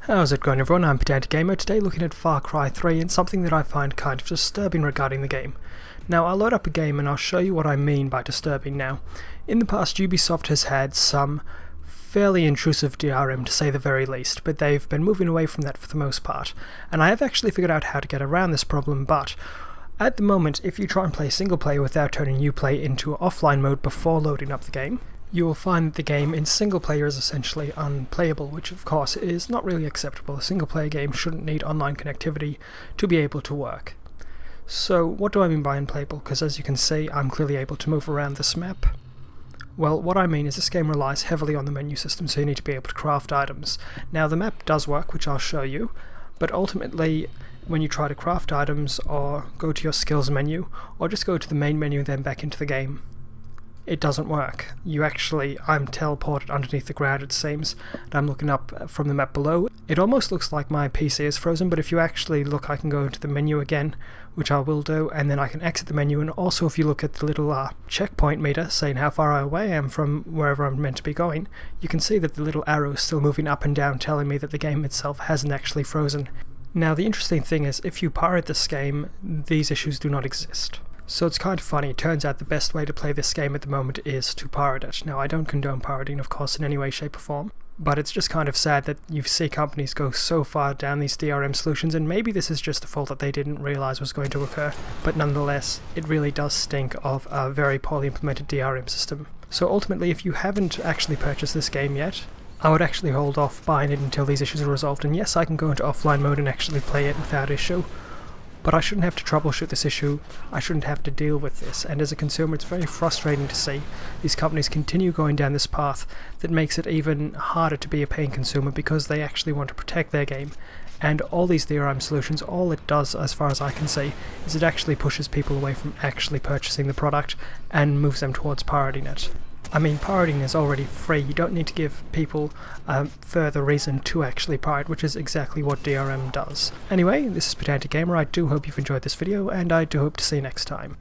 How's it going everyone, I'm Pedantic Gamer, today looking at Far Cry 3 and something that I find kind of disturbing regarding the game. Now I'll load up a game and I'll show you what I mean by disturbing now. In the past Ubisoft has had some fairly intrusive DRM to say the very least, but they've been moving away from that for the most part. And I have actually figured out how to get around this problem, but at the moment if you try and play single player without turning Uplay into offline mode before loading up the game, you will find that the game in single player is essentially unplayable, which of course is not really acceptable. A single player game shouldn't need online connectivity to be able to work. So what do I mean by unplayable? Because as you can see, I'm clearly able to move around this map. Well, what I mean is this game relies heavily on the menu system, so you need to be able to craft items. Now the map does work, which I'll show you, but ultimately when you try to craft items or go to your skills menu, or just go to the main menu and then back into the game, it doesn't work. I'm teleported underneath the ground it seems, and I'm looking up from the map below. It almost looks like my PC is frozen, but if you actually look I can go into the menu again, which I will do, and then I can exit the menu, and also if you look at the little checkpoint meter saying how far away I am from wherever I'm meant to be going, you can see that the little arrow is still moving up and down telling me that the game itself hasn't actually frozen. Now the interesting thing is if you pirate this game, these issues do not exist. So it's kind of funny, it turns out the best way to play this game at the moment is to pirate it. Now I don't condone pirating of course in any way, shape or form, but it's just kind of sad that you see companies go so far down these DRM solutions, and maybe this is just a fault that they didn't realise was going to occur, but nonetheless it really does stink of a very poorly implemented DRM system. So ultimately if you haven't actually purchased this game yet, I would actually hold off buying it until these issues are resolved, and yes I can go into offline mode and actually play it without issue. But I shouldn't have to troubleshoot this issue, I shouldn't have to deal with this, and as a consumer it's very frustrating to see these companies continue going down this path that makes it even harder to be a paying consumer because they actually want to protect their game. And all these DRM solutions, all it does as far as I can see is it actually pushes people away from actually purchasing the product and moves them towards pirating it. I mean, pirating is already free, you don't need to give people a further reason to actually pirate, which is exactly what DRM does. Anyway, this is Pedantic Gamer, I do hope you've enjoyed this video, and I do hope to see you next time.